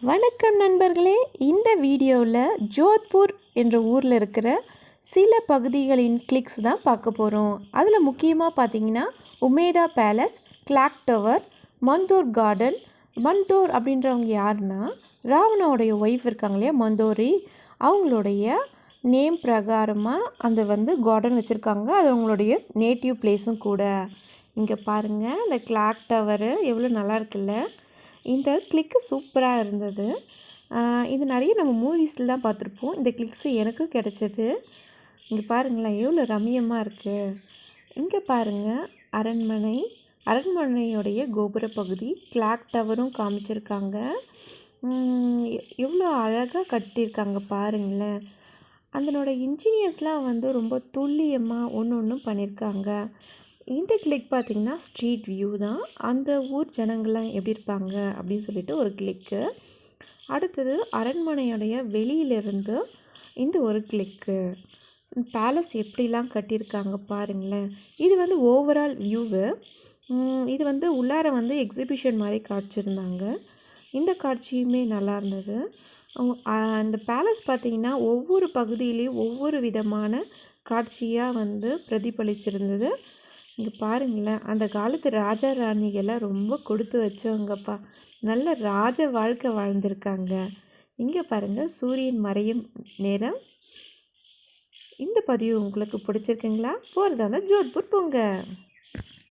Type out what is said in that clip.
வணக்கம் நண்பர்களே, இந்த வீடியோவில் ஜோத்பூர் என்ற ஊரில் இருக்கிற சில பகுதிகளின் கிளிக்ஸ் தான் பார்க்க போகிறோம். அதில் முக்கியமாக பார்த்தீங்கன்னா உமேதா பேலஸ், கிளாக் டவர், மந்தோர் கார்டன். மந்தோர் அப்படின்றவங்க யாருன்னா ராவணோடைய ஒய்ஃப் இருக்காங்க இல்லையா மந்தோரி, அவங்களுடைய நேம் பிரகாரமாக அந்த கார்டன் வச்சுருக்காங்க. அது அவங்களுடைய நேட்டிவ் பிளேஸும் கூட. இங்கே பாருங்கள், இந்த கிளாக் டவரு எவ்வளோ நல்லா இருக்குல்ல. இந்த கிளிக்கு சூப்பராக இருந்தது. இது நிறைய நம்ம மூவிஸில் தான் பார்த்துருப்போம். இந்த கிளிக்ஸு எனக்கு கிடச்சிது. இங்கே பாருங்களேன், எவ்வளோ ரம்மியமாக இருக்குது. இங்கே பாருங்கள், அரண்மனையோடைய கோபுர பகுதி, கிளாக் டவரும் காமிச்சிருக்காங்க. எவ்வளோ அழகாக கட்டியிருக்காங்க பாருங்களேன். அதனோட இன்ஜினியர்ஸ்லாம் ரொம்ப துல்லியமாக ஒன்றும் பண்ணியிருக்காங்க. இந்த கிளிக் பார்த்திங்கன்னா ஸ்ட்ரீட் வியூ தான். அந்த ஊர் ஜனங்கள்லாம் எப்படி இருப்பாங்க அப்படின்னு சொல்லிட்டு ஒரு கிளிக்கு. அடுத்தது அரண்மனையுடைய வெளியிலிருந்து இந்த ஒரு கிளிக்கு. பேலஸ் எப்படிலாம் கட்டியிருக்காங்க பாருங்களேன். இது ஓவரால் வியூவு. இது உள்ளார எக்ஸிபிஷன் மாதிரி காட்சியிருந்தாங்க. இந்த காட்சியுமே நல்லா இருந்தது. அந்த பேலஸ் பார்த்திங்கன்னா ஒவ்வொரு பகுதியிலையும் ஒவ்வொரு விதமான காட்சியாக பிரதிபலிச்சிருந்தது. இங்கே பாருங்களேன், அந்த காலத்து ராஜா ராணிகளை ரொம்ப கொடுத்து வச்சவங்கப்பா. நல்ல ராஜ வாழ்க்கை வாழ்ந்திருக்காங்க. இங்கே பாருங்கள், சூரியன் மறையும் நேரம். இந்த பதிவு உங்களுக்கு பிடிச்சிருக்குங்களா? போகிறதா இருந்தால் ஜோத்பூர் போங்க.